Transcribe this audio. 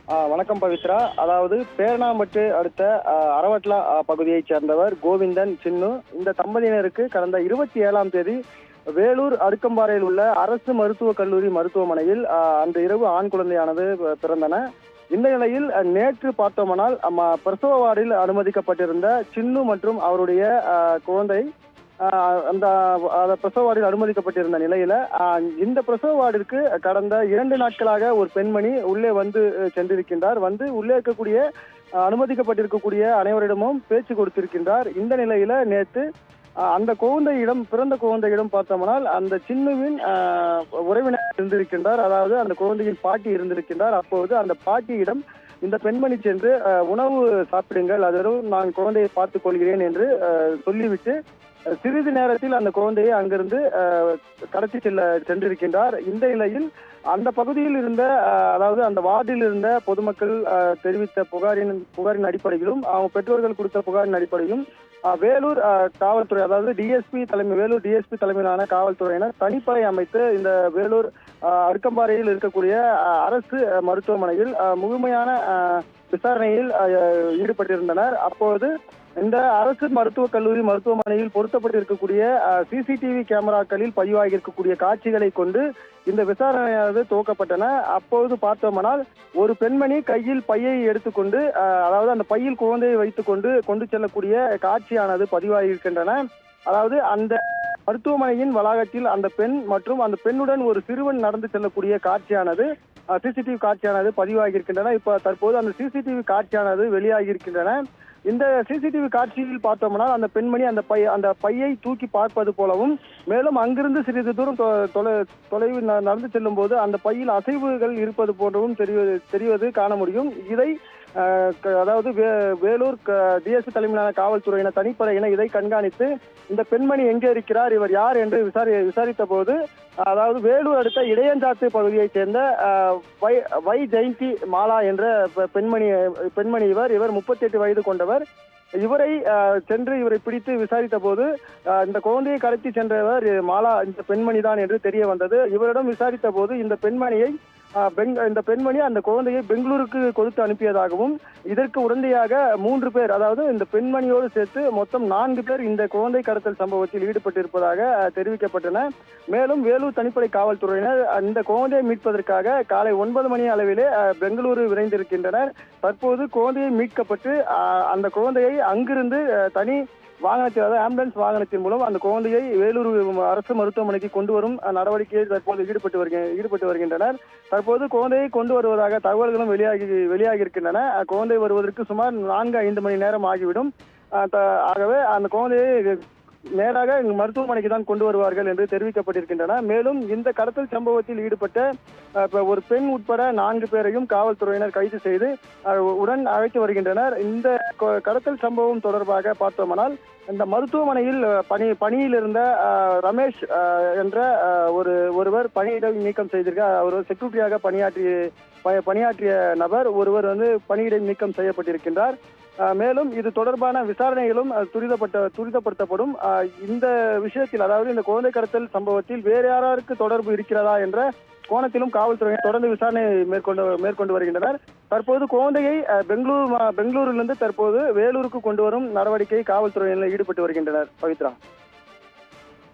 வணக்கம் பவித்ரா. அதாவது பேரணாம்பட்டு அடுத்த அரவட்லா பகுதியைச் சேர்ந்தவர் கோவிந்தன், சின்னு. இந்த தம்பதியினருக்கு கடந்த 27ஆம் தேதி வேலூர் அடுக்கம்பாறையில் உள்ள அரசு மருத்துவக் கல்லூரி மருத்துவமனையில் அந்த இரவு ஆண் குழந்தையானது பிறந்தன. இந்த நிலையில் நேற்று பார்த்தோமானால் பிரசவ வார்டில் அனுமதிக்கப்பட்டிருந்த சின்னு மற்றும் அவருடைய குழந்தை அந்த பிரசவ வார்டில் அனுமதிக்கப்பட்டிருந்த நிலையில இந்த பிரசவ வார்டிற்கு கடந்த 2 நாட்களாக ஒரு பெண்மணி உள்ளே வந்து சென்றிருக்கின்றார். வந்து உள்ளே இருக்கக்கூடிய அனுமதிக்கப்பட்டிருக்கக்கூடிய அனைவரிடமும் பேச்சு கொடுத்திருக்கின்றார். இந்த நிலையில நேற்று அந்த குழந்தையிடம், பிறந்த குழந்தையிடம் பார்த்தோம்னால் அந்த சின்னுவின் உறவினர் இருந்திருக்கின்றார். அதாவது அந்த குழந்தையின் பாட்டி இருந்திருக்கின்றார். அப்போது அந்த பாட்டியிடம் இந்த பெண்மணி சென்று உணவு சாப்பிடுங்கள், அதோடு நான் குழந்தையை பார்த்துக் கொள்கிறேன் என்று சொல்லிவிட்டு சிறிது நேரத்தில் அந்த குழந்தையை அங்கிருந்து கடத்தி சென்றிருக்கின்றார். இந்த நிலையில் அந்த பகுதியில் இருந்த, அதாவது அந்த வார்டில் இருந்த பொதுமக்கள் தெரிவித்த புகாரின் அடிப்படையிலும் அவங்க பெற்றோர்கள் கொடுத்த புகாரின் அடிப்படையிலும் வேலூர் காவல்துறை, அதாவது வேலூர் டிஎஸ்பி தலைமையிலான காவல்துறையினர் தனிப்படை அமைத்து இந்த வேலூர் அடுக்கம்பாறையில் இருக்கக்கூடிய அரசு மருத்துவமனையில் முழுமையான விசாரணையில் ஈடுபட்டிருந்தனர். அப்போது இந்த அரசு மருத்துவக் கல்லூரி மருத்துவமனையில் பொருத்தப்பட்டிருக்கக்கூடிய சிசிடிவி கேமராக்களில் பதிவாகி இருக்கக்கூடிய காட்சிகளை கொண்டு இந்த விசாரணையானது துவக்கப்பட்டன. அப்போது பார்த்தோமானால் ஒரு பெண்மணி கையில் பையை எடுத்துக்கொண்டு, அதாவது அந்த பையில் குழந்தையை வைத்துக் கொண்டு செல்லக்கூடிய காட்சியானது பதிவாகி இருக்கின்றன. அதாவது அந்த மருத்துவமனையின் வளாகத்தில் அந்த பெண் மற்றும் அந்த பெண்ணுடன் ஒரு சிறுவன் நடந்து செல்லக்கூடிய காட்சியானது, சிசிடிவி காட்சியானது பதிவாகி இருக்கின்றன. இப்ப தற்போது அந்த சிசிடிவி காட்சியானது வெளியாகி இருக்கின்றன. இந்த சிசிடிவி காட்சியில் பார்த்தோம்னா அந்த பெண்மணி அந்த பையை தூக்கி பார்ப்பது போலவும், மேலும் அங்கிருந்து சிறிது தூரம் தொலைவு நடந்து செல்லும் போது அந்த பையில் அசைவுகள் இருப்பது போன்றவும் தெரிவது காண முடியும். இதை அதாவது வேலூர் டிஎஸ்பி தலைமையிலான காவல்துறையினர் தனிப்படையினர் இதை கண்காணித்து இந்த பெண்மணி எங்கே இருக்கிறார், இவர் யார் என்று விசாரித்த போது, அதாவது வேலூர் அடுத்த இடையஞ்சாத்து பகுதியைச் சேர்ந்த வை ஜெயந்தி மாலா என்ற பெண்மணி இவர் 38 வயது கொண்டவர். இவரை பிடித்து விசாரித்த போது இந்த குழந்தையை கடத்தி சென்றவர் மாலா இந்த பெண்மணி தான் என்று தெரிய வந்தது. இவரிடம் விசாரித்த போது இந்த பெண்மணி அந்த குழந்தையை பெங்களூருக்கு கொடுத்து அனுப்பியதாகவும், இதற்கு உடந்தையாக 3 பேர், அதாவது இந்த பெண்மணியோடு சேர்த்து மொத்தம் 4 பேர் இந்த குழந்தை கடத்தல் சம்பவத்தில் ஈடுபட்டிருப்பதாக தெரிவிக்கப்பட்டன. மேலும் வேலூர் தனிப்படை காவல்துறையினர் இந்த குழந்தையை மீட்பதற்காக காலை 9 மணி அளவிலே பெங்களூரு விரைந்திருக்கின்றனர். தற்போது குழந்தையை மீட்கப்பட்டு அந்த குழந்தையை அங்கிருந்து தனி வாகனத்தில், அதாவது ஆம்புலன்ஸ் வாகனத்தின் மூலம் அந்த குழந்தையை வேலூர் அரசு மருத்துவமனைக்கு கொண்டு வரும் நடவடிக்கையில் தற்போது ஈடுபட்டு வருகின்றனர். தற்போது குழந்தையை கொண்டு வருவதாக தகவல்களும் வெளியாகி இருக்கின்றன. குழந்தை வருவதற்கு சுமார் 4-5 மணி நேரம் ஆகிவிடும். ஆகவே அந்த குழந்தையை நேராக மருத்துவமனைக்கு தான் கொண்டு வருவார்கள் என்று தெரிவிக்கப்பட்டிருக்கின்றன. மேலும் இந்த கடத்தல் சம்பவத்தில் ஈடுபட்ட ஒரு பெண் உட்பட 4 பேரையும் காவல்துறையினர் கைது செய்து உடன் அழைத்து வருகின்றனர். இந்த கடத்தல் சம்பவம் தொடர்பாக பார்த்தோமானால் இந்த மருத்துவமனையில் பணியில் இருந்த ரமேஷ் என்ற ஒருவர் பணியிட நீக்கம் செய்திருக்கார். அவர் செக்யூரிட்டியாக பணியாற்றிய நபர் ஒருவர் பணியிட நீக்கம் செய்யப்பட்டிருக்கின்றார். மேலும் இது தொடர்பான விசாரணைகளும் துரிதப்படுத்தப்படும். இந்த விஷயத்தில், அதாவது இந்த குழந்தை கடத்தல் சம்பவத்தில் வேறு யாராருக்கு தொடர்பு இருக்கிறதா என்ற கோணத்திலும் காவல்துறையினர் தொடர்ந்து விசாரணை மேற்கொண்டு வருகின்றனர். தற்போது குழந்தையை பெங்களூரிலிருந்து தற்போது வேலூருக்கு கொண்டு வரும் நடவடிக்கை காவல்துறையினர் ஈடுபட்டு வருகின்றனர். பவித்ரா.